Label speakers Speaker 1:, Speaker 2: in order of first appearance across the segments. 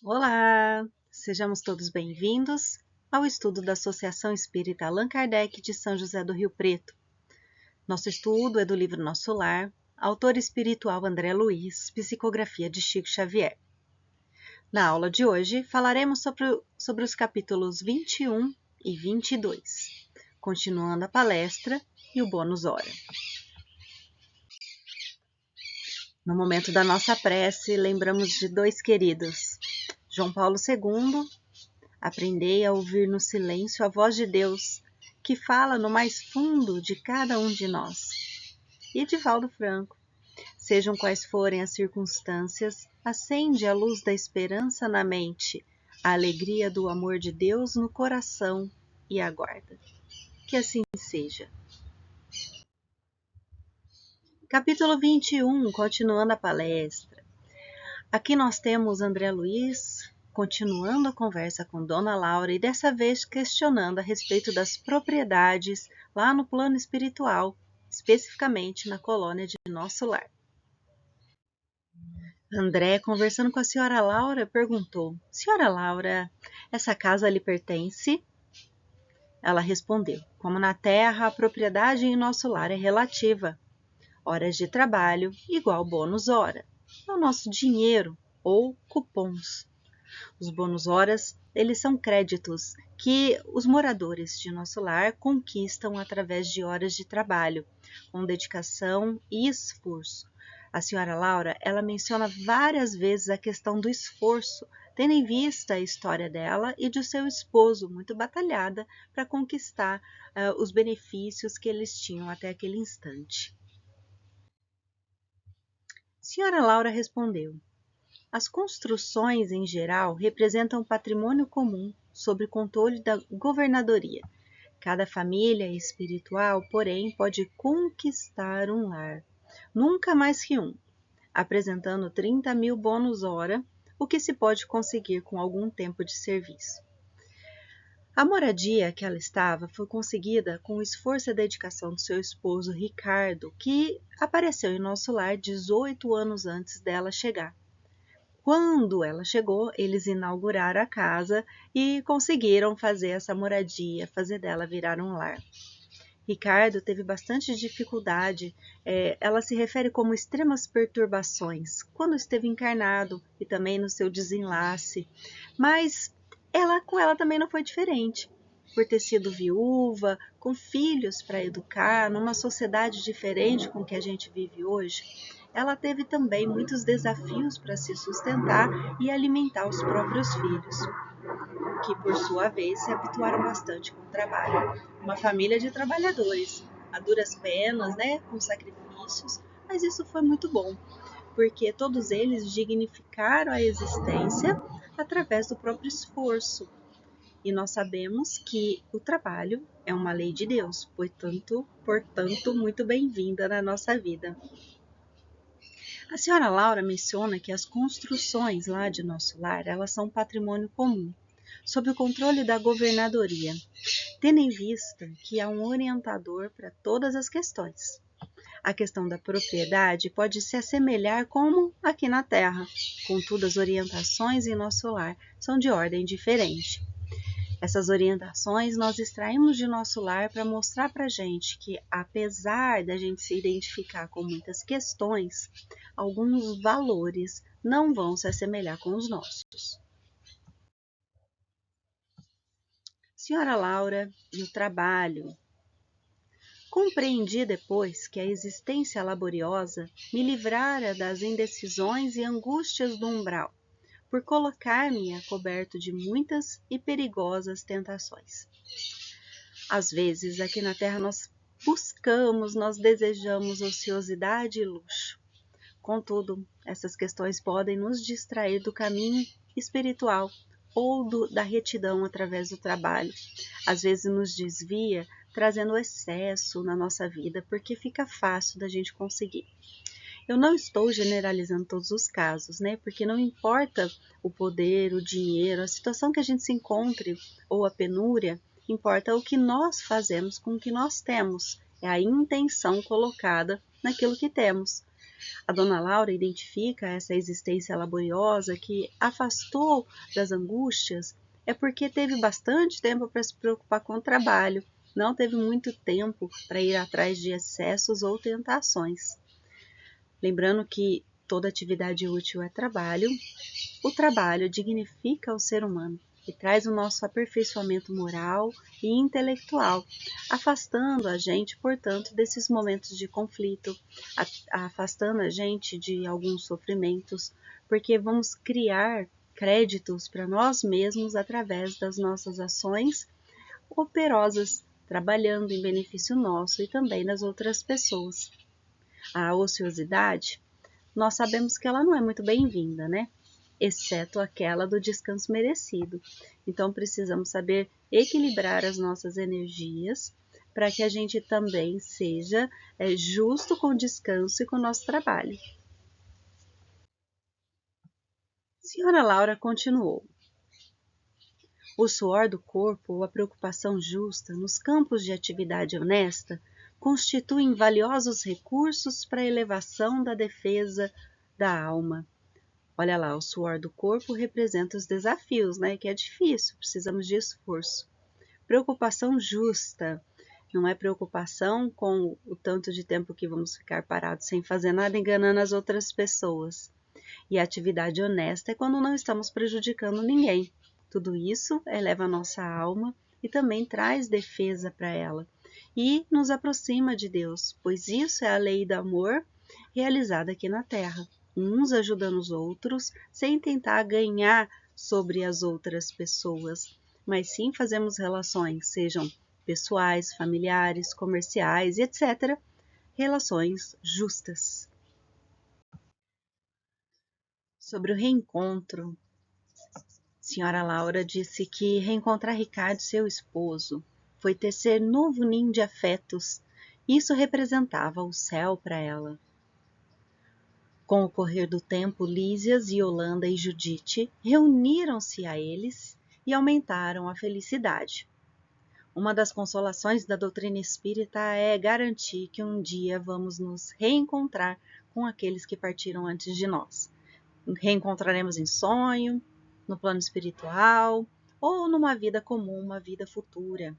Speaker 1: Olá! Sejamos todos bem-vindos ao estudo da Associação Espírita Allan Kardec de São José do Rio Preto. Nosso estudo é do livro Nosso Lar, autor espiritual André Luiz, psicografia de Chico Xavier. Na aula de hoje falaremos sobre os capítulos 21 e 22, continuando a palestra e o bônus hora. No momento da nossa prece, lembramos de dois queridos, João Paulo II, aprendei a ouvir no silêncio a voz de Deus, que fala no mais fundo de cada um de nós. E Divaldo Franco, sejam quais forem as circunstâncias, acende a luz da esperança na mente, a alegria do amor de Deus no coração e aguarda. Que assim seja. Capítulo 21, continuando a palestra. Aqui nós temos André Luiz continuando a conversa com Dona Laura e dessa vez questionando a respeito das propriedades lá no plano espiritual, especificamente na colônia de Nosso Lar. André, conversando com a senhora Laura, perguntou: Senhora Laura, essa casa lhe pertence? Ela respondeu: como na terra, a propriedade em Nosso Lar é relativa. Horas de trabalho igual bônus hora. É o nosso dinheiro ou cupons. Os bônus horas, eles são créditos que os moradores de Nosso Lar conquistam através de horas de trabalho, com dedicação e esforço. A senhora Laura, ela menciona várias vezes a questão do esforço, tendo em vista a história dela e de seu esposo, muito batalhada para conquistar os benefícios que eles tinham até aquele instante. Senhora Laura respondeu: as construções, em geral, representam patrimônio comum sob controle da governadoria. Cada família espiritual, porém, pode conquistar um lar, nunca mais que um, apresentando 30.000 bônus hora, o que se pode conseguir com algum tempo de serviço. A moradia que ela estava foi conseguida com o esforço e dedicação do seu esposo Ricardo, que apareceu em Nosso Lar 18 anos antes dela chegar. Quando ela chegou, eles inauguraram a casa e conseguiram fazer essa moradia, fazer dela virar um lar. Ricardo teve bastante dificuldade, ela se refere como extremas perturbações, quando esteve encarnado e também no seu desenlace, mas com ela também não foi diferente. Por ter sido viúva, com filhos para educar, numa sociedade diferente com que a gente vive hoje, ela teve também muitos desafios para se sustentar e alimentar os próprios filhos, que por sua vez se habituaram bastante com o trabalho. Uma família de trabalhadores, a duras penas, com sacrifícios, mas isso foi muito bom, porque todos eles dignificaram a existência através do próprio esforço. E nós sabemos que o trabalho é uma lei de Deus, portanto muito bem-vinda na nossa vida. A senhora Laura menciona que as construções lá de Nosso Lar, elas são patrimônio comum, sob o controle da governadoria, tendo em vista que há um orientador para todas as questões. A questão da propriedade pode se assemelhar como aqui na Terra, contudo as orientações em Nosso Lar são de ordem diferente. Essas orientações nós extraímos de Nosso Lar para mostrar para a gente que, apesar da gente se identificar com muitas questões, alguns valores não vão se assemelhar com os nossos. Senhora Laura e o trabalho. Compreendi depois que a existência laboriosa me livrara das indecisões e angústias do umbral, por colocar-me a coberto de muitas e perigosas tentações. Às vezes, aqui na Terra, nós desejamos ociosidade e luxo. Contudo, essas questões podem nos distrair do caminho espiritual ou da retidão através do trabalho. Às vezes nos desvia, trazendo excesso na nossa vida, porque fica fácil da gente conseguir. Eu não estou generalizando todos os casos, porque não importa o poder, o dinheiro, a situação que a gente se encontre ou a penúria, importa o que nós fazemos com o que nós temos, é a intenção colocada naquilo que temos. A dona Laura identifica essa existência laboriosa que afastou das angústias é porque teve bastante tempo para se preocupar com o trabalho, não teve muito tempo para ir atrás de excessos ou tentações. Lembrando que toda atividade útil é trabalho, o trabalho dignifica o ser humano e traz o nosso aperfeiçoamento moral e intelectual, afastando a gente, portanto, desses momentos de conflito, afastando a gente de alguns sofrimentos, porque vamos criar créditos para nós mesmos através das nossas ações operosas, trabalhando em benefício nosso e também das outras pessoas. A ociosidade, nós sabemos que ela não é muito bem-vinda, né? Exceto aquela do descanso merecido. Então precisamos saber equilibrar as nossas energias para que a gente também seja justo com o descanso e com o nosso trabalho. Senhora Laura continuou. O suor do corpo ou a preocupação justa nos campos de atividade honesta constituem valiosos recursos para a elevação da defesa da alma. Olha lá, o suor do corpo representa os desafios, né? Que é difícil, precisamos de esforço. Preocupação justa, não é preocupação com o tanto de tempo que vamos ficar parados sem fazer nada, enganando as outras pessoas. E a atividade honesta é quando não estamos prejudicando ninguém. Tudo isso eleva a nossa alma e também traz defesa para ela. E nos aproxima de Deus, pois isso é a lei do amor realizada aqui na Terra. Uns ajudando os outros sem tentar ganhar sobre as outras pessoas, mas sim fazemos relações, sejam pessoais, familiares, comerciais, etc., relações justas. Sobre o reencontro, Senhora Laura disse que reencontrar Ricardo, seu esposo, foi tecer novo ninho de afetos. Isso representava o céu para ela. Com o correr do tempo, Lísias, Yolanda e Judite reuniram-se a eles e aumentaram a felicidade. Uma das consolações da doutrina espírita é garantir que um dia vamos nos reencontrar com aqueles que partiram antes de nós. Reencontraremos em sonho, no plano espiritual ou numa vida comum, uma vida futura.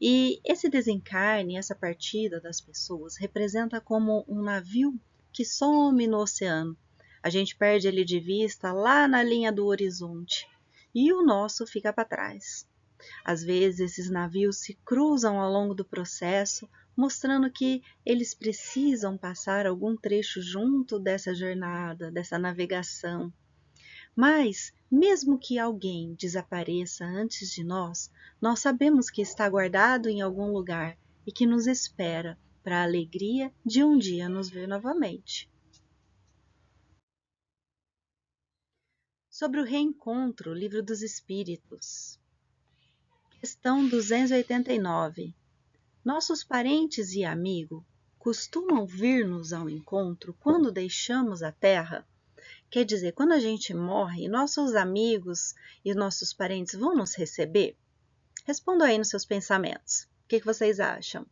Speaker 1: E esse desencarne, essa partida das pessoas, representa como um navio que some no oceano. A gente perde ele de vista lá na linha do horizonte e o nosso fica para trás. Às vezes, esses navios se cruzam ao longo do processo, mostrando que eles precisam passar algum trecho junto dessa jornada, dessa navegação. Mas, mesmo que alguém desapareça antes de nós, nós sabemos que está guardado em algum lugar e que nos espera para a alegria de um dia nos ver novamente. Sobre o reencontro, Livro dos Espíritos. Questão 289. Nossos parentes e amigos costumam vir-nos ao encontro quando deixamos a Terra? Quer dizer, quando a gente morre, nossos amigos e nossos parentes vão nos receber? Respondam aí nos seus pensamentos. O que vocês acham?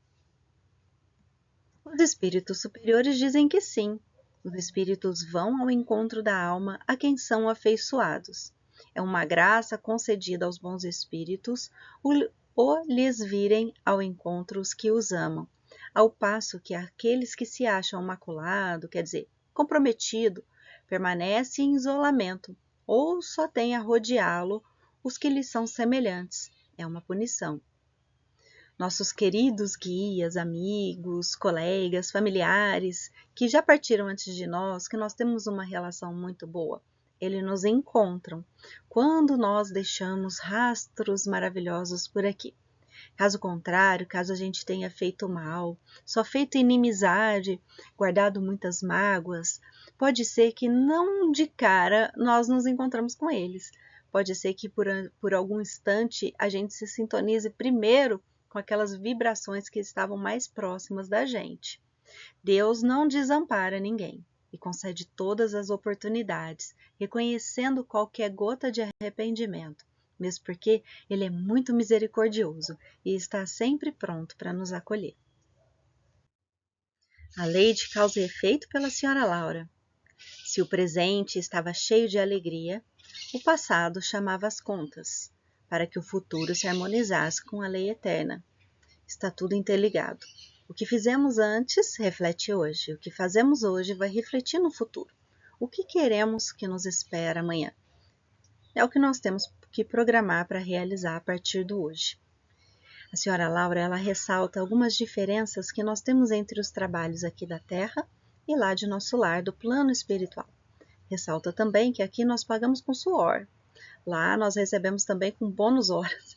Speaker 1: Os espíritos superiores dizem que sim. Os espíritos vão ao encontro da alma a quem são afeiçoados. É uma graça concedida aos bons espíritos o lhes virem ao encontro os que os amam, ao passo que aqueles que se acham maculados, quer dizer, comprometido, permanecem em isolamento ou só têm a rodeá-lo os que lhes são semelhantes. É uma punição. Nossos queridos guias, amigos, colegas, familiares, que já partiram antes de nós, que nós temos uma relação muito boa, eles nos encontram quando nós deixamos rastros maravilhosos por aqui. Caso contrário, caso a gente tenha feito mal, só feito inimizade, guardado muitas mágoas, pode ser que não de cara nós nos encontramos com eles. Pode ser que por algum instante a gente se sintonize primeiro com aquelas vibrações que estavam mais próximas da gente. Deus não desampara ninguém e concede todas as oportunidades, reconhecendo qualquer gota de arrependimento, mesmo porque Ele é muito misericordioso e está sempre pronto para nos acolher. A lei de causa e efeito pela Sra. Laura. Se o presente estava cheio de alegria, o passado chamava as contas, para que o futuro se harmonizasse com a lei eterna. Está tudo interligado. O que fizemos antes reflete hoje. O que fazemos hoje vai refletir no futuro. O que queremos que nos espera amanhã? É o que nós temos que programar para realizar a partir do hoje. A Sra. Laura, ela ressalta algumas diferenças que nós temos entre os trabalhos aqui da Terra e lá de nosso lar, do plano espiritual. Ressalta também que aqui nós pagamos com suor. Lá nós recebemos também com bônus horas.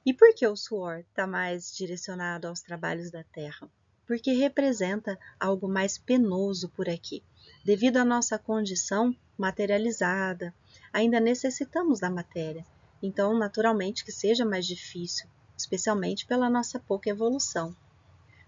Speaker 1: E por que o suor está mais direcionado aos trabalhos da Terra? Porque representa algo mais penoso por aqui. Devido à nossa condição materializada, ainda necessitamos da matéria. Então, naturalmente que seja mais difícil, especialmente pela nossa pouca evolução.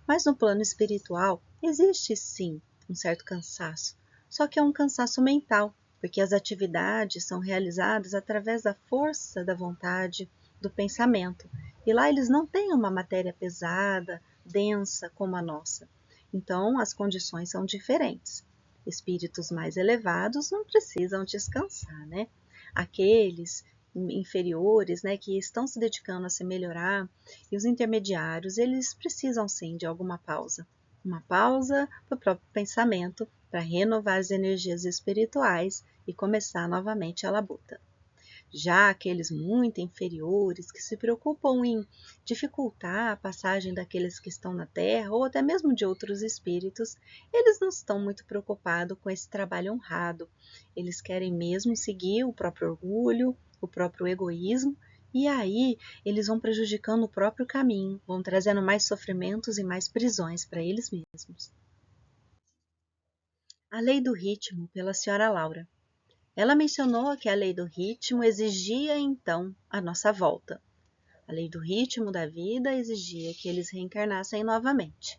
Speaker 1: Mas no plano espiritual, existe sim um certo cansaço, só que é um cansaço mental, porque as atividades são realizadas através da força da vontade, do pensamento, e lá eles não têm uma matéria pesada, densa como a nossa. Então, as condições são diferentes. Espíritos mais elevados não precisam descansar, né? Aqueles inferiores, né, que estão se dedicando a se melhorar, e os intermediários, eles precisam sim de alguma pausa. Uma pausa para o próprio pensamento, para renovar as energias espirituais e começar novamente a labuta. Já aqueles muito inferiores que se preocupam em dificultar a passagem daqueles que estão na Terra ou até mesmo de outros espíritos, eles não estão muito preocupados com esse trabalho honrado. Eles querem mesmo seguir o próprio orgulho, o próprio egoísmo, e aí eles vão prejudicando o próprio caminho, vão trazendo mais sofrimentos e mais prisões para eles mesmos. A lei do ritmo, pela Sra. Laura. Ela mencionou que a lei do ritmo exigia então a nossa volta. A lei do ritmo da vida exigia que eles reencarnassem novamente.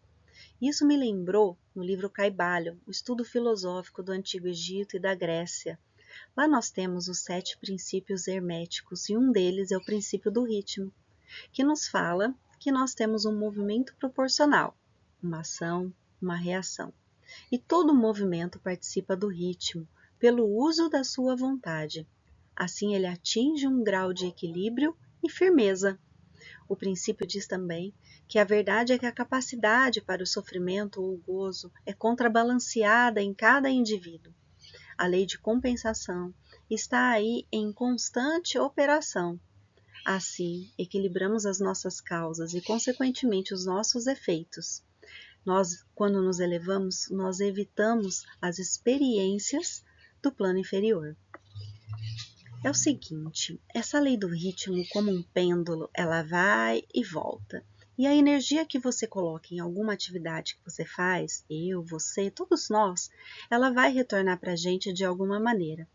Speaker 1: Isso me lembrou no livro Kybalion, o estudo filosófico do Antigo Egito e da Grécia. Lá nós temos os 7 princípios herméticos e um deles é o princípio do ritmo, que nos fala que nós temos um movimento proporcional, uma ação, uma reação. E todo movimento participa do ritmo, pelo uso da sua vontade. Assim ele atinge um grau de equilíbrio e firmeza. O princípio diz também que a verdade é que a capacidade para o sofrimento ou o gozo é contrabalanceada em cada indivíduo. A lei de compensação está aí em constante operação. Assim, equilibramos as nossas causas e, consequentemente, os nossos efeitos. Nós, quando nos elevamos, nós evitamos as experiências do plano inferior. É o seguinte, essa lei do ritmo, como um pêndulo, ela vai e volta. E a energia que você coloca em alguma atividade que você faz, eu, você, todos nós, ela vai retornar para a gente de alguma maneira.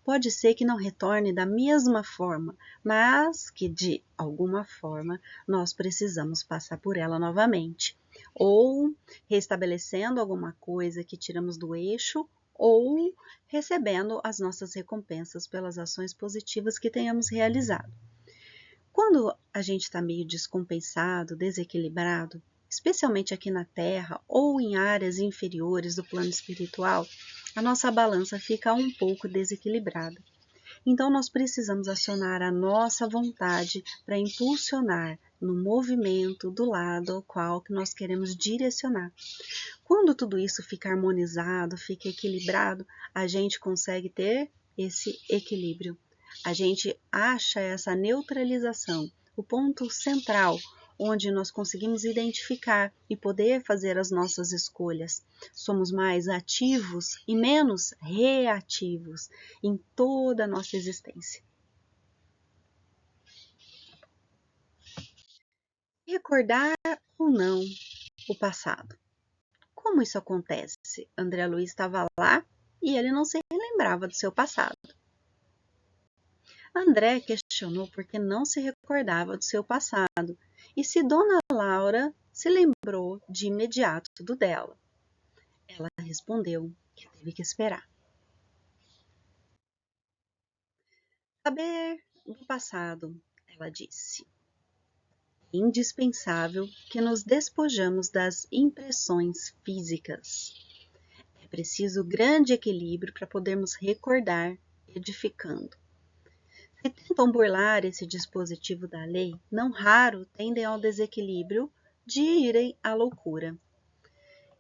Speaker 1: Pode ser que não retorne da mesma forma, mas que de alguma forma nós precisamos passar por ela novamente. Ou restabelecendo alguma coisa que tiramos do eixo, ou recebendo as nossas recompensas pelas ações positivas que tenhamos realizado. Quando a gente está meio descompensado, desequilibrado, especialmente aqui na Terra ou em áreas inferiores do plano espiritual, a nossa balança fica um pouco desequilibrada. Então, nós precisamos acionar a nossa vontade para impulsionar no movimento do lado ao qual que nós queremos direcionar. Quando tudo isso fica harmonizado, fica equilibrado, a gente consegue ter esse equilíbrio. A gente acha essa neutralização, o ponto central onde nós conseguimos identificar e poder fazer as nossas escolhas. Somos mais ativos e menos reativos em toda a nossa existência. Recordar ou não o passado. Como isso acontece? André Luiz estava lá e ele não se lembrava do seu passado. André questionou por que não se recordava do seu passado e se Dona Laura se lembrou de imediato do dela. Ela respondeu que teve que esperar. Saber do passado, ela disse. indispensável que nos despojamos das impressões físicas. É preciso grande equilíbrio para podermos recordar, edificando. Se tentam burlar esse dispositivo da lei, não raro tendem ao desequilíbrio de irem à loucura.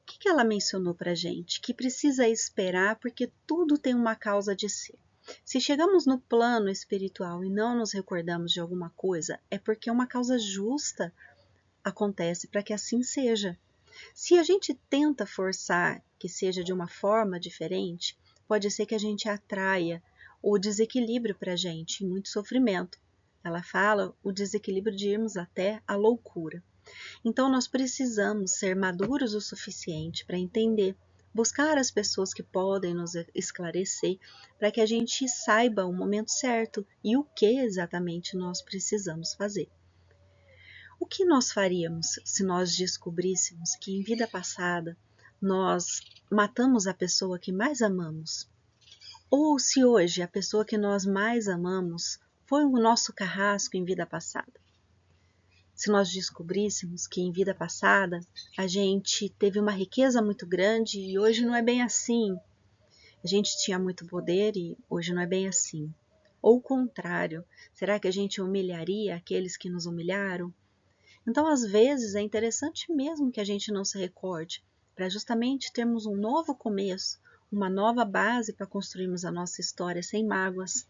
Speaker 1: O que ela mencionou para a gente? Que precisa esperar porque tudo tem uma causa de ser. Se chegamos no plano espiritual e não nos recordamos de alguma coisa, é porque uma causa justa acontece para que assim seja. Se a gente tenta forçar que seja de uma forma diferente, pode ser que a gente atraia o desequilíbrio para a gente e muito sofrimento. Ela fala o desequilíbrio de irmos até a loucura. Então nós precisamos ser maduros o suficiente para entender, buscar as pessoas que podem nos esclarecer para que a gente saiba o momento certo e o que exatamente nós precisamos fazer. O que nós faríamos se nós descobríssemos que em vida passada nós matamos a pessoa que mais amamos? Ou se hoje a pessoa que nós mais amamos foi o nosso carrasco em vida passada? Se nós descobríssemos que em vida passada a gente teve uma riqueza muito grande e hoje não é bem assim, a gente tinha muito poder e hoje não é bem assim. Ou o contrário, será que a gente humilharia aqueles que nos humilharam? Então, às vezes, é interessante mesmo que a gente não se recorde, para justamente termos um novo começo, uma nova base para construirmos a nossa história sem mágoas,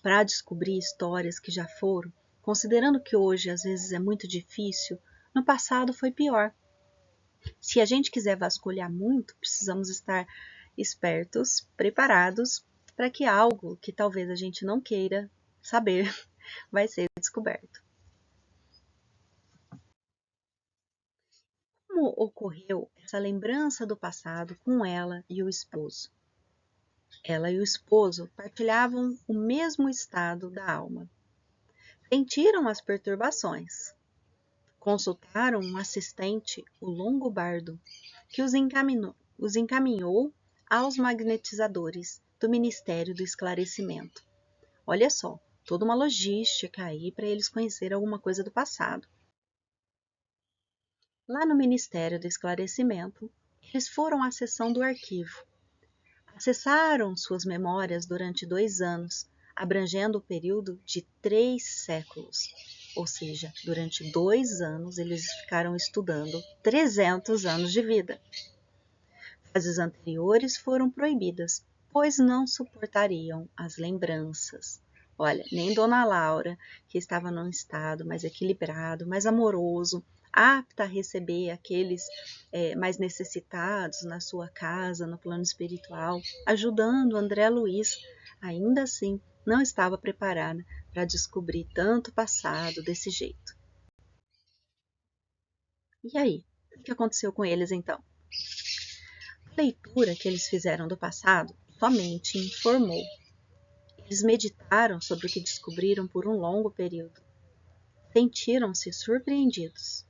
Speaker 1: para descobrir histórias que já foram, considerando que hoje às vezes é muito difícil, no passado foi pior. Se a gente quiser vasculhar muito, precisamos estar espertos, preparados para que algo que talvez a gente não queira saber vai ser descoberto. Como ocorreu essa lembrança do passado com ela e o esposo? Ela e o esposo partilhavam o mesmo estado da alma. Sentiram as perturbações. Consultaram um assistente, o Longobardo, que os encaminhou aos magnetizadores do Ministério do Esclarecimento. Olha só, toda uma logística aí para eles conhecerem alguma coisa do passado. Lá no Ministério do Esclarecimento, eles foram à seção do arquivo. Acessaram suas memórias durante 2 anos, abrangendo o período de 3 séculos. Ou seja, durante 2 anos eles ficaram estudando 300 anos de vida. Fases anteriores foram proibidas, pois não suportariam as lembranças. Olha, nem Dona Laura, que estava num estado mais equilibrado, mais amoroso, apta a receber aqueles mais necessitados na sua casa, no plano espiritual, ajudando André Luiz, ainda assim não estava preparada para descobrir tanto passado desse jeito. E aí, o que aconteceu com eles então? A leitura que eles fizeram do passado somente informou. Eles meditaram sobre o que descobriram por um longo período. Sentiram-se surpreendidos.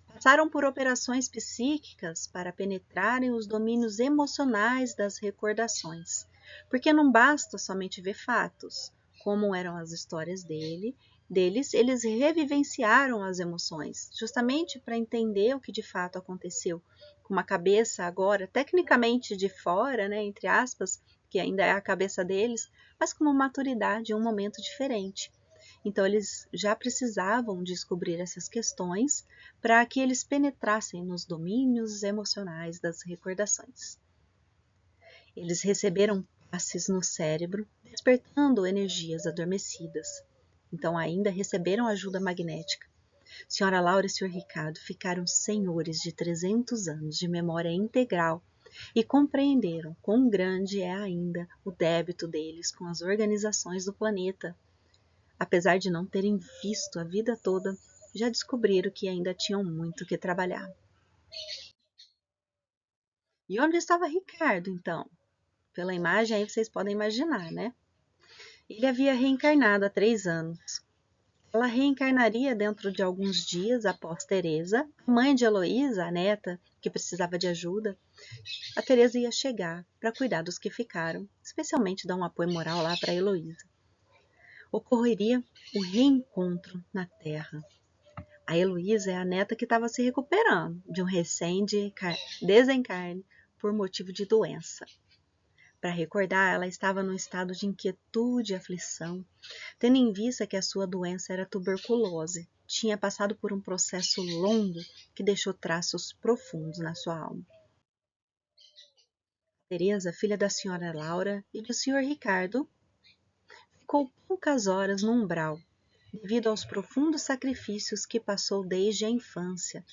Speaker 1: Passaram por operações psíquicas para penetrarem os domínios emocionais das recordações, porque não basta somente ver fatos, como eram as histórias deles, eles revivenciaram as emoções, justamente para entender o que de fato aconteceu, com uma cabeça agora tecnicamente de fora, né, entre aspas, que ainda é a cabeça deles, mas com uma maturidade em um momento diferente. Então, eles já precisavam descobrir essas questões para que eles penetrassem nos domínios emocionais das recordações. Eles receberam passes no cérebro, despertando energias adormecidas. Então, ainda receberam ajuda magnética. Senhora Laura e Sr. Ricardo ficaram senhores de 300 anos de memória integral e compreenderam quão grande é ainda o débito deles com as organizações do planeta. Apesar de não terem visto a vida toda, já descobriram que ainda tinham muito que trabalhar. E onde estava Ricardo, então? Pela imagem aí vocês podem imaginar, né? Ele havia reencarnado há 3 anos. Ela reencarnaria dentro de alguns dias após Teresa, a mãe de Heloísa, a neta, que precisava de ajuda. A Teresa ia chegar para cuidar dos que ficaram, especialmente dar um apoio moral lá para Heloísa. Ocorreria o reencontro na Terra. A Heloísa é a neta que estava se recuperando de um recém-desencarne por motivo de doença. Para recordar, ela estava num estado de inquietude e aflição, tendo em vista que a sua doença era tuberculose. Tinha passado por um processo longo que deixou traços profundos na sua alma. Teresa, filha da senhora Laura e do senhor Ricardo, ficou poucas horas no umbral, devido aos profundos sacrifícios que passou desde a infância.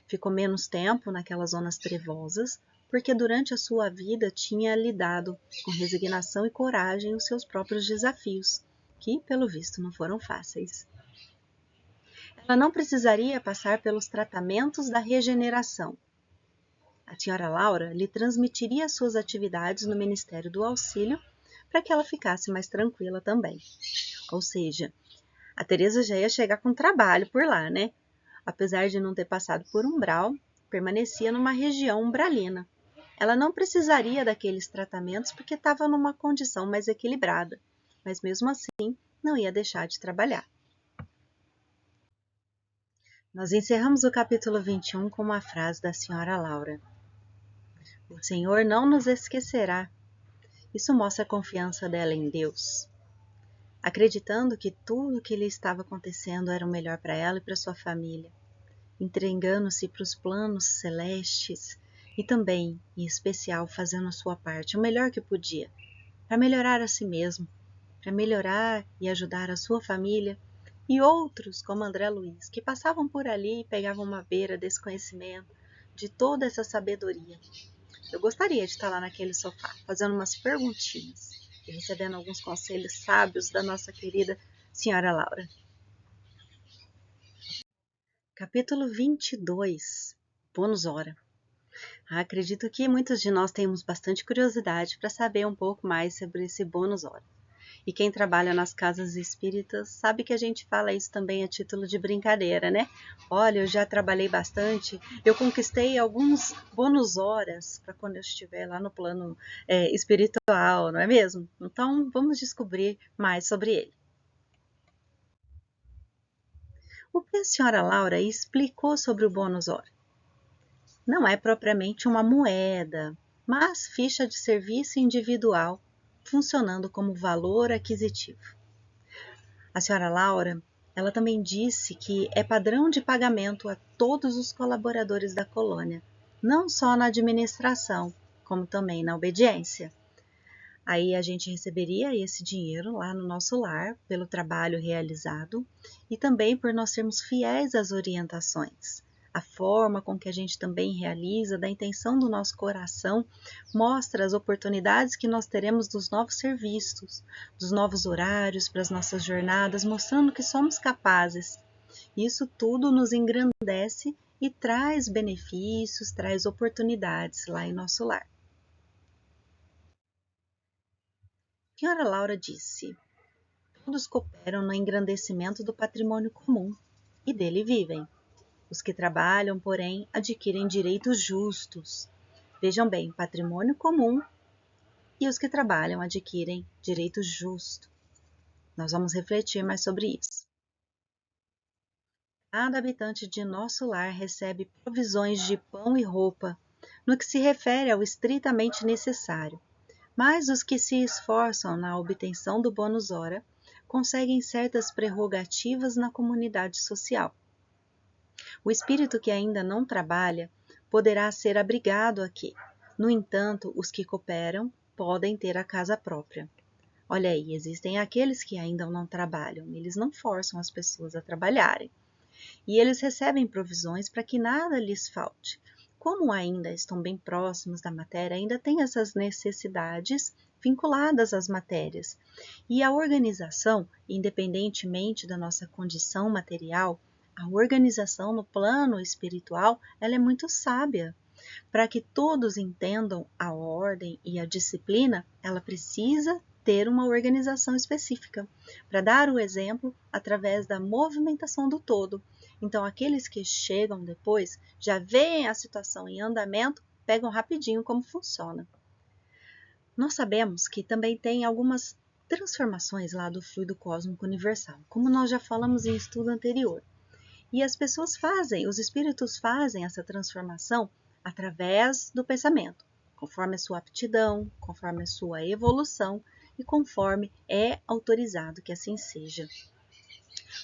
Speaker 1: Ficou menos tempo naquelas zonas trevosas, porque durante a sua vida tinha lidado com resignação e coragem os seus próprios desafios, que, pelo visto, não foram fáceis. Ela não precisaria passar pelos tratamentos da regeneração. A senhora Laura lhe transmitiria suas atividades no Ministério do Auxílio para que ela ficasse mais tranquila também. Ou seja, a Teresa já ia chegar com trabalho por lá, né? Apesar de não ter passado por umbral, permanecia numa região umbralina. Ela não precisaria daqueles tratamentos porque estava numa condição mais equilibrada, mas mesmo assim não ia deixar de trabalhar. Nós encerramos o capítulo 21 com uma frase da senhora Laura. O Senhor não nos esquecerá. Isso mostra a confiança dela em Deus, acreditando que tudo o que lhe estava acontecendo era o melhor para ela e para sua família, entregando-se para os planos celestes e também, em especial, fazendo a sua parte, o melhor que podia, para melhorar a si mesmo, para melhorar e ajudar a sua família e outros, como André Luiz, que passavam por ali e pegavam uma beira desse conhecimento, de toda essa sabedoria. Eu gostaria de estar lá naquele sofá, fazendo umas perguntinhas e recebendo alguns conselhos sábios da nossa querida senhora Laura. Capítulo 22, Bônus Hora. Acredito que muitos de nós temos bastante curiosidade para saber um pouco mais sobre esse bônus hora. E quem trabalha nas casas espíritas sabe que a gente fala isso também a título de brincadeira, né? Olha, eu já trabalhei bastante, eu conquistei alguns bônus horas para quando eu estiver lá no plano espiritual, não é mesmo? Então, vamos descobrir mais sobre ele. O que a senhora Laura explicou sobre o bônus hora? Não é propriamente uma moeda, mas ficha de serviço individual, funcionando como valor aquisitivo. A senhora Laura, ela também disse que é padrão de pagamento a todos os colaboradores da colônia, não só na administração, como também na obediência. Aí a gente receberia esse dinheiro lá no nosso lar, pelo trabalho realizado, e também por nós sermos fiéis às orientações. A forma com que a gente também realiza, da intenção do nosso coração, mostra as oportunidades que nós teremos dos novos serviços, dos novos horários para as nossas jornadas, mostrando que somos capazes. Isso tudo nos engrandece e traz benefícios, traz oportunidades lá em nosso lar. A senhora Laura disse: todos cooperam no engrandecimento do patrimônio comum e dele vivem. Os que trabalham, porém, adquirem direitos justos. Vejam bem, patrimônio comum e os que trabalham adquirem direitos justos. Nós vamos refletir mais sobre isso. Cada habitante de nosso lar recebe provisões de pão e roupa, no que se refere ao estritamente necessário. Mas os que se esforçam na obtenção do bônus hora conseguem certas prerrogativas na comunidade social. O espírito que ainda não trabalha poderá ser abrigado aqui. No entanto, os que cooperam podem ter a casa própria. Olha aí, existem aqueles que ainda não trabalham, eles não forçam as pessoas a trabalharem. E eles recebem provisões para que nada lhes falte. Como ainda estão bem próximos da matéria, ainda têm essas necessidades vinculadas às matérias. E a organização, independentemente da nossa condição material, a organização no plano espiritual, ela é muito sábia. Para que todos entendam a ordem e a disciplina, ela precisa ter uma organização específica, para dar o exemplo através da movimentação do todo. Então, aqueles que chegam depois, já veem a situação em andamento, pegam rapidinho como funciona. Nós sabemos que também tem algumas transformações lá do fluido cósmico universal, como nós já falamos em estudo anterior. E as pessoas fazem, os espíritos fazem essa transformação através do pensamento, conforme a sua aptidão, conforme a sua evolução e conforme é autorizado que assim seja.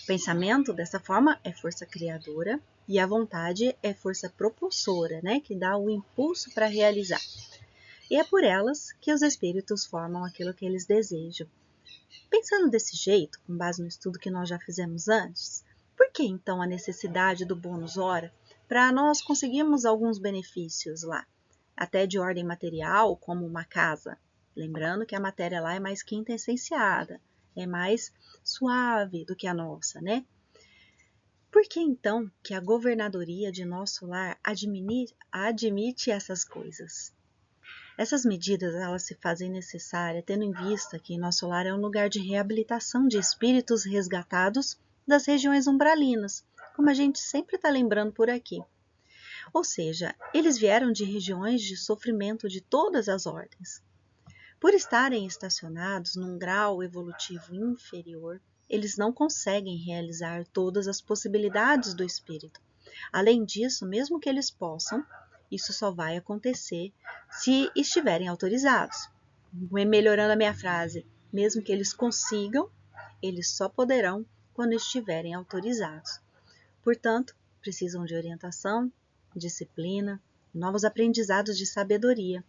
Speaker 1: O pensamento, dessa forma, é força criadora e a vontade é força propulsora, né, que dá o impulso para realizar. E é por elas que os espíritos formam aquilo que eles desejam. Pensando desse jeito, com base no estudo que nós já fizemos antes, por que então a necessidade do bônus hora para nós conseguirmos alguns benefícios lá, até de ordem material, como uma casa? Lembrando que a matéria lá é mais quintessenciada, é mais suave do que a nossa, né? Por que então que a governadoria de nosso lar admite essas coisas? Essas medidas elas se fazem necessárias tendo em vista que nosso lar é um lugar de reabilitação de espíritos resgatados das regiões umbralinas, como a gente sempre está lembrando por aqui. Ou seja, eles vieram de regiões de sofrimento de todas as ordens. Por estarem estacionados num grau evolutivo inferior, eles não conseguem realizar todas as possibilidades do espírito. Além disso, mesmo que eles possam, isso só vai acontecer se estiverem autorizados. Melhorando a minha frase, mesmo que eles consigam, eles só poderão quando estiverem autorizados. Portanto, precisam de orientação, disciplina, novos aprendizados de sabedoria.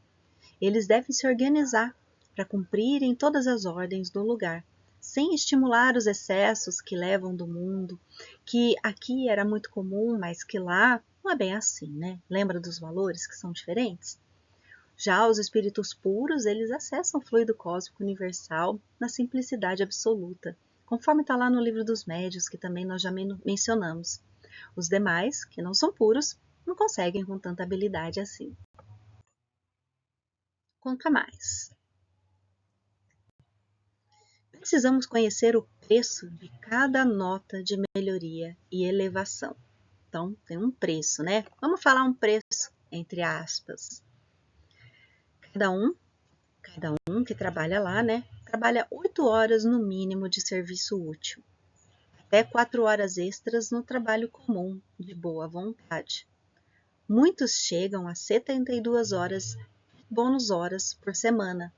Speaker 1: Eles devem se organizar para cumprirem todas as ordens do lugar, sem estimular os excessos que levam do mundo, que aqui era muito comum, mas que lá não é bem assim, né? Lembra dos valores que são diferentes? Já os espíritos puros, eles acessam o fluido cósmico universal na simplicidade absoluta, conforme está lá no livro dos médiuns, que também nós já mencionamos. Os demais, que não são puros, não conseguem com tanta habilidade assim. Conta mais. Precisamos conhecer o preço de cada nota de melhoria e elevação. Então, tem um preço, né? Vamos falar um preço, entre aspas. Cada um que trabalha lá, né? Trabalha 8 horas no mínimo de serviço útil. Até 4 horas extras no trabalho comum, de boa vontade. Muitos chegam a 72 horas, bônus horas por semana.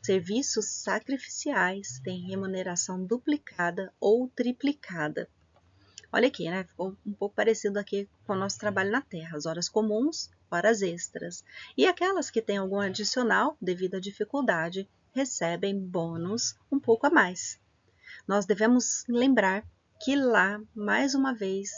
Speaker 1: Serviços sacrificiais têm remuneração duplicada ou triplicada. Olha aqui, né? Ficou um pouco parecido aqui com o nosso trabalho na Terra. As horas comuns, horas extras. E aquelas que têm algum adicional, devido à dificuldade, recebem bônus um pouco a mais. Nós devemos lembrar que lá, mais uma vez,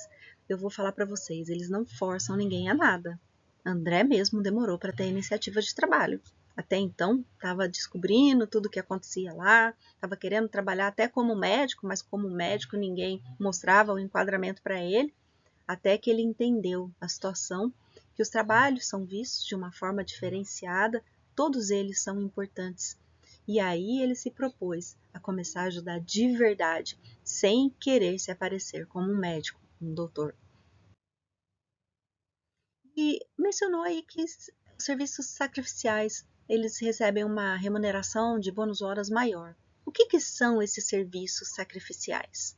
Speaker 1: eu vou falar para vocês, eles não forçam ninguém a nada. André mesmo demorou para ter iniciativa de trabalho. Até então, estava descobrindo tudo o que acontecia lá, estava querendo trabalhar até como médico, mas como médico ninguém mostrava o enquadramento para ele, até que ele entendeu a situação, que os trabalhos são vistos de uma forma diferenciada, todos eles são importantes. E aí ele se propôs a começar a ajudar de verdade, sem querer se aparecer como um médico, um doutor. E mencionou aí que os serviços sacrificiais, eles recebem uma remuneração de bônus horas maior. O que são esses serviços sacrificiais?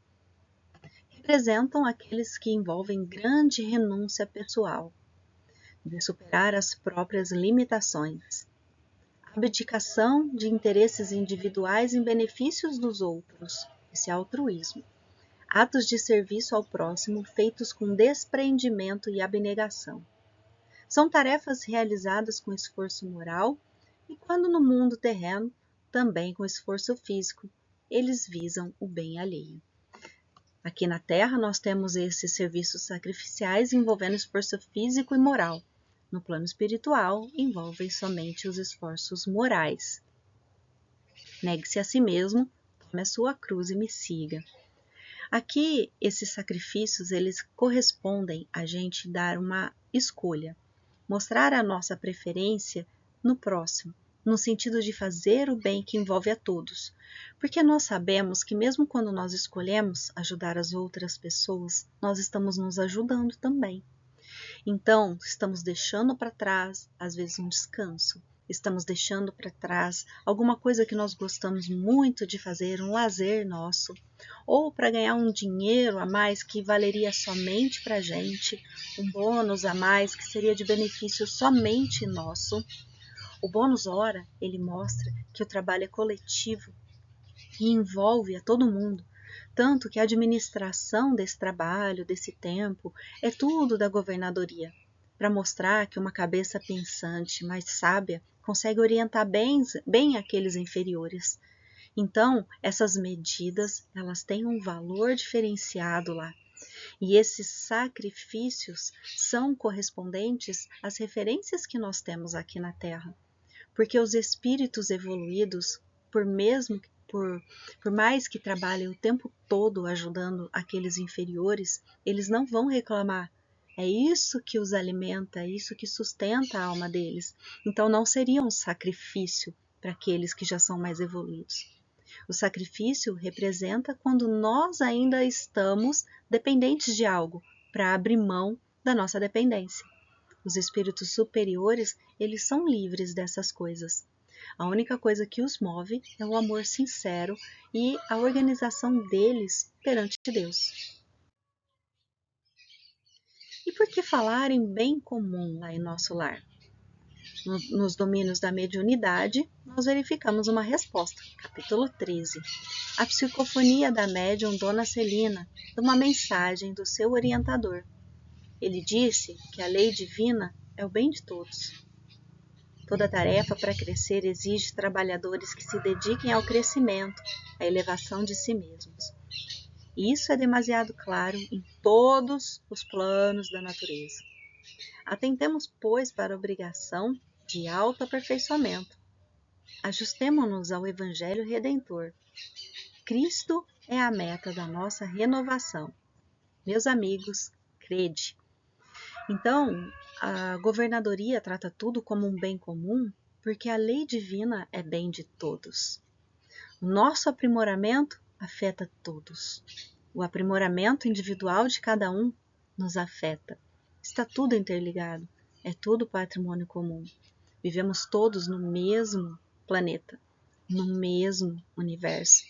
Speaker 1: Representam aqueles que envolvem grande renúncia pessoal, de superar as próprias limitações, abdicação de interesses individuais em benefícios dos outros, esse é altruísmo, atos de serviço ao próximo feitos com desprendimento e abnegação. São tarefas realizadas com esforço moral e, quando no mundo terreno, também com esforço físico. Eles visam o bem alheio. Aqui na Terra, nós temos esses serviços sacrificiais envolvendo esforço físico e moral. No plano espiritual, envolvem somente os esforços morais. Negue-se a si mesmo, tome a sua cruz e me siga. Aqui, esses sacrifícios, eles correspondem a gente dar uma escolha. Mostrar a nossa preferência no próximo, no sentido de fazer o bem que envolve a todos, porque nós sabemos que mesmo quando nós escolhemos ajudar as outras pessoas, nós estamos nos ajudando também. Então, estamos deixando para trás, às vezes, um descanso, Estamos deixando para trás alguma coisa que nós gostamos muito de fazer, um lazer nosso, ou para ganhar um dinheiro a mais que valeria somente para a gente, um bônus a mais que seria de benefício somente nosso. O bônus hora, ele mostra que o trabalho é coletivo e envolve a todo mundo, tanto que a administração desse trabalho, desse tempo, é tudo da governadoria, para mostrar que uma cabeça pensante, mais sábia, consegue orientar bem aqueles inferiores. Então, essas medidas, elas têm um valor diferenciado lá. E esses sacrifícios são correspondentes às referências que nós temos aqui na Terra. Porque os espíritos evoluídos, por mais que trabalhem o tempo todo ajudando aqueles inferiores, eles não vão reclamar. É isso que os alimenta, é isso que sustenta a alma deles. Então não seria um sacrifício para aqueles que já são mais evoluídos. O sacrifício representa quando nós ainda estamos dependentes de algo, para abrir mão da nossa dependência. Os espíritos superiores, eles são livres dessas coisas. A única coisa que os move é o amor sincero e a organização deles perante Deus. E por que falar em bem comum lá em nosso lar? Nos domínios da mediunidade, nós verificamos uma resposta. Capítulo 13. A psicofonia da médium Dona Celina, de uma mensagem do seu orientador. Ele disse que a lei divina é o bem de todos. Toda tarefa para crescer exige trabalhadores que se dediquem ao crescimento, à elevação de si mesmos. Isso é demasiado claro em todos os planos da natureza. Atentemos, pois, para a obrigação de autoaperfeiçoamento. Ajustemo-nos ao Evangelho Redentor. Cristo é a meta da nossa renovação. Meus amigos, crede. Então, a governadoria trata tudo como um bem comum porque a lei divina é bem de todos. O nosso aprimoramento afeta todos. O aprimoramento individual de cada um nos afeta. Está tudo interligado, é tudo patrimônio comum. Vivemos todos no mesmo planeta, no mesmo universo.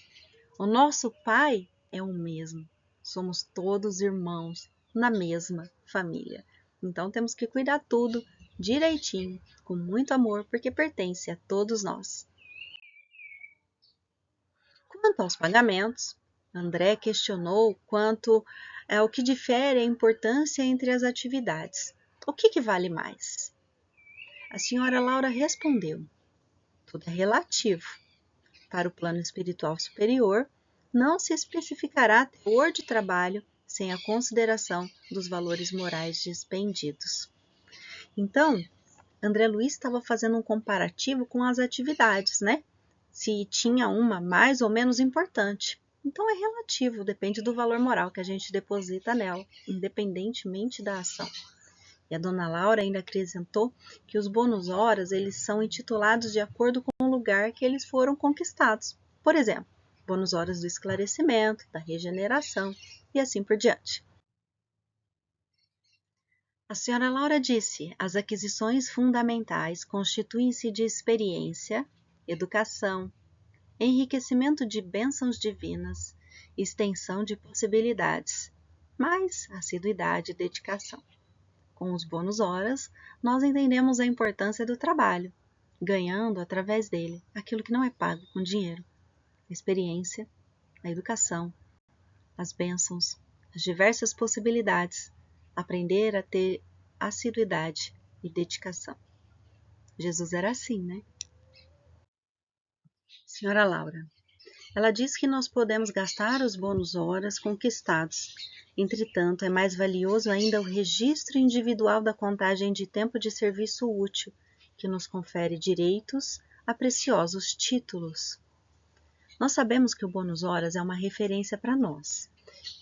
Speaker 1: O nosso Pai é o mesmo. Somos todos irmãos na mesma família. Então temos que cuidar tudo direitinho, com muito amor, porque pertence a todos nós. Quanto aos pagamentos, André questionou quanto ao que difere a importância entre as atividades. O que vale mais? A senhora Laura respondeu: tudo é relativo. Para o plano espiritual superior, não se especificará teor de trabalho sem a consideração dos valores morais despendidos. Então, André Luiz estava fazendo um comparativo com as atividades, né? Se tinha uma mais ou menos importante. Então é relativo, depende do valor moral que a gente deposita nela, independentemente da ação. E a dona Laura ainda acrescentou que os bônus horas eles são intitulados de acordo com o lugar que eles foram conquistados. Por exemplo, bônus horas do esclarecimento, da regeneração e assim por diante. A senhora Laura disse: as aquisições fundamentais constituem-se de experiência, educação, enriquecimento de bênçãos divinas, extensão de possibilidades, mais assiduidade e dedicação. Com os bônus horas, nós entendemos a importância do trabalho, ganhando através dele aquilo que não é pago com dinheiro: a experiência, a educação, as bênçãos, as diversas possibilidades, aprender a ter assiduidade e dedicação. Jesus era assim, né? Senhora Laura, ela diz que nós podemos gastar os bônus horas conquistados. Entretanto, é mais valioso ainda o registro individual da contagem de tempo de serviço útil, que nos confere direitos a preciosos títulos. Nós sabemos que o bônus horas é uma referência para nós,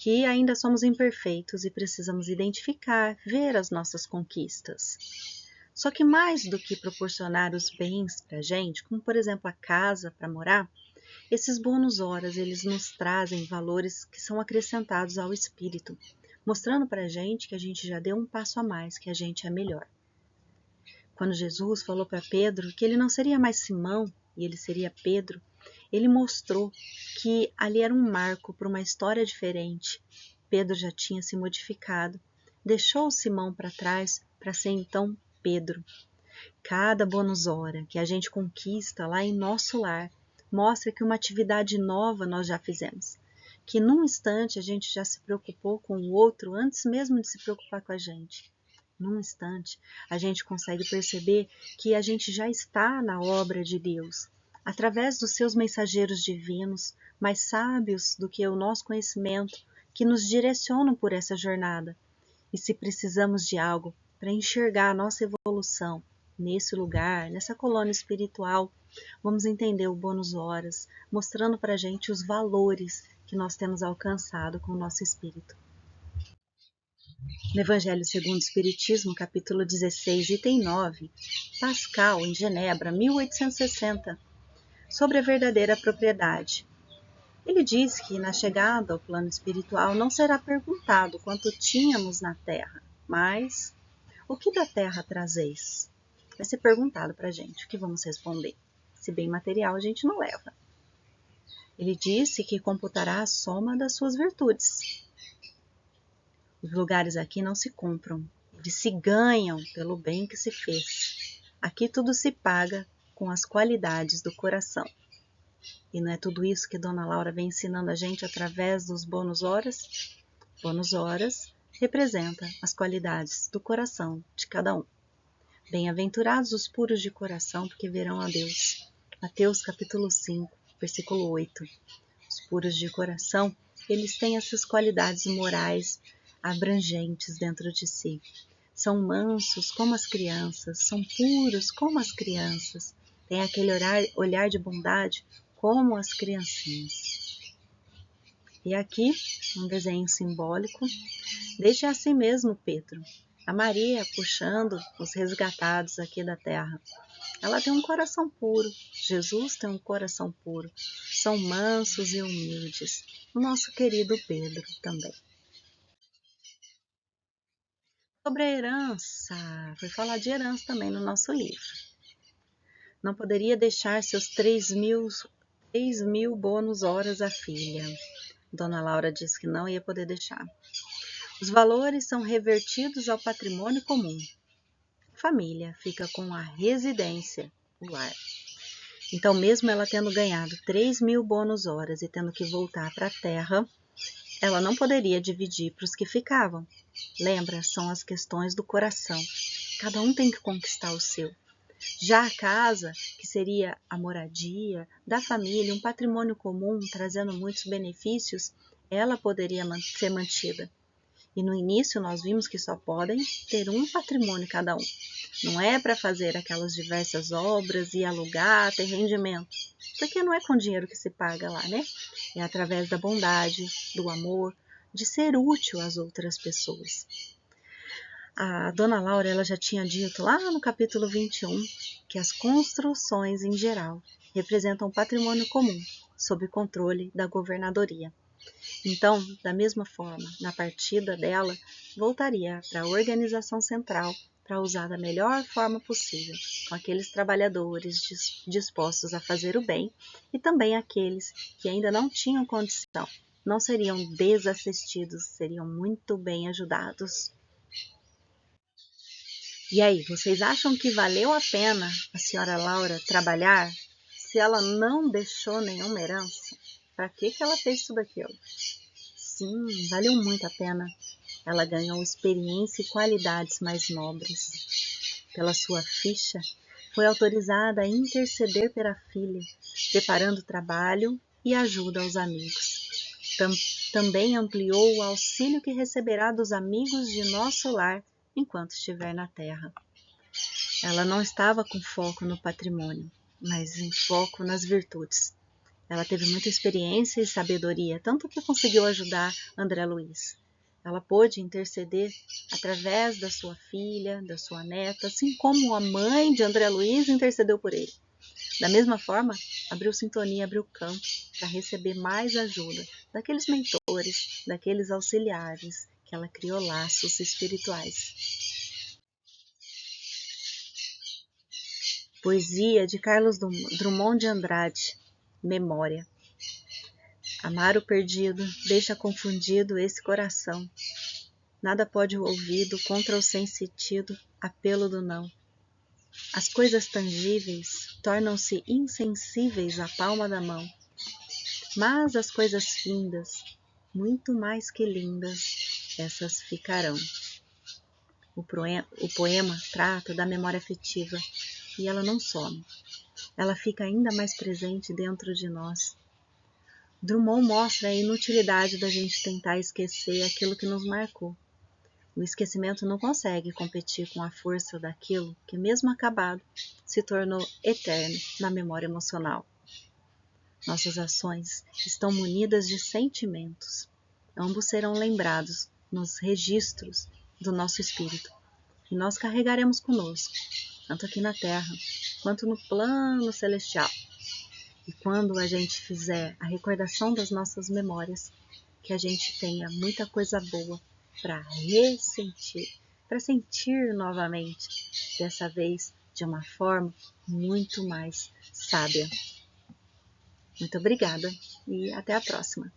Speaker 1: que ainda somos imperfeitos e precisamos identificar, ver as nossas conquistas. Só que mais do que proporcionar os bens para a gente, como por exemplo a casa para morar, esses bônus horas eles nos trazem valores que são acrescentados ao espírito, mostrando para a gente que a gente já deu um passo a mais, que a gente é melhor. Quando Jesus falou para Pedro que ele não seria mais Simão e ele seria Pedro, ele mostrou que ali era um marco para uma história diferente. Pedro já tinha se modificado, deixou Simão para trás para ser então Pedro. Cada bônus hora que a gente conquista lá em nosso lar mostra que uma atividade nova nós já fizemos, que num instante a gente já se preocupou com o outro antes mesmo de se preocupar com a gente. Num instante, a gente consegue perceber que a gente já está na obra de Deus, através dos seus mensageiros divinos, mais sábios do que o nosso conhecimento, que nos direcionam por essa jornada. E se precisamos de algo para enxergar a nossa evolução nesse lugar, nessa colônia espiritual, vamos entender o bônus horas, mostrando para a gente os valores que nós temos alcançado com o nosso espírito. No Evangelho segundo o Espiritismo, capítulo 16, item 9, Pascal, em Genebra, 1860, sobre a verdadeira propriedade. Ele diz que na chegada ao plano espiritual não será perguntado quanto tínhamos na terra, mas o que da terra trazeis? Vai ser perguntado para a gente, o que vamos responder? Se bem material a gente não leva. Ele disse que computará a soma das suas virtudes. Os lugares aqui não se compram, eles se ganham pelo bem que se fez. Aqui tudo se paga com as qualidades do coração. E não é tudo isso que Dona Laura vem ensinando a gente através dos bônus horas? Bônus horas representa as qualidades do coração de cada um. Bem-aventurados os puros de coração, porque verão a Deus. Mateus capítulo 5, versículo 8. Os puros de coração, eles têm essas qualidades morais abrangentes dentro de si. São mansos como as crianças, são puros como as crianças, têm aquele olhar de bondade como as criancinhas. E aqui, um desenho simbólico, deixe assim mesmo, Pedro, a Maria puxando os resgatados aqui da terra. Ela tem um coração puro, Jesus tem um coração puro, são mansos e humildes, o nosso querido Pedro também. Sobre a herança, foi falar de herança também no nosso livro. Não poderia deixar seus 3.000 bônus horas à filha. Dona Laura disse que não ia poder deixar. Os valores são revertidos ao patrimônio comum. A família fica com a residência, o lar. Então, mesmo ela tendo ganhado 3.000 bônus horas e tendo que voltar para a terra, ela não poderia dividir para os que ficavam. Lembra, são as questões do coração. Cada um tem que conquistar o seu. Já a casa, que seria a moradia da família, um patrimônio comum, trazendo muitos benefícios, ela poderia ser mantida. E no início nós vimos que só podem ter um patrimônio cada um. Não é para fazer aquelas diversas obras e alugar, ter rendimento. Porque não é com dinheiro que se paga lá, né? É através da bondade, do amor, de ser útil às outras pessoas. A Dona Laura ela já tinha dito lá no capítulo 21 que as construções em geral representam patrimônio comum, sob controle da governadoria. Então, da mesma forma, na partida dela, voltaria para a organização central para usar da melhor forma possível, com aqueles trabalhadores dispostos a fazer o bem e também aqueles que ainda não tinham condição, não seriam desassistidos, seriam muito bem ajudados. E aí, vocês acham que valeu a pena a senhora Laura trabalhar se ela não deixou nenhuma herança? Para que ela fez tudo aquilo? Sim, valeu muito a pena. Ela ganhou experiência e qualidades mais nobres. Pela sua ficha, foi autorizada a interceder pela filha, preparando trabalho e ajuda aos amigos. Também ampliou o auxílio que receberá dos amigos de nosso lar enquanto estiver na terra. Ela não estava com foco no patrimônio, mas em foco nas virtudes. Ela teve muita experiência e sabedoria, tanto que conseguiu ajudar André Luiz. Ela pôde interceder através da sua filha, da sua neta, assim como a mãe de André Luiz intercedeu por ele. Da mesma forma, abriu sintonia, abriu campo para receber mais ajuda daqueles mentores, daqueles auxiliares que ela criou laços espirituais. Poesia de Carlos Drummond de Andrade. Memória. Amar o perdido deixa confundido esse coração. Nada pode o ouvido contra o sem-sentido apelo do não. As coisas tangíveis tornam-se insensíveis à palma da mão. Mas as coisas findas, muito mais que lindas, essas ficarão. O poema trata da memória afetiva e ela não some. Ela fica ainda mais presente dentro de nós. Drummond mostra a inutilidade da gente tentar esquecer aquilo que nos marcou. O esquecimento não consegue competir com a força daquilo que, mesmo acabado, se tornou eterno na memória emocional. Nossas ações estão munidas de sentimentos. Ambos serão lembrados nos registros do nosso espírito, e nós carregaremos conosco, tanto aqui na Terra, quanto no plano celestial. E quando a gente fizer a recordação das nossas memórias, que a gente tenha muita coisa boa para ressentir, para sentir novamente, dessa vez de uma forma muito mais sábia. Muito obrigada e até a próxima!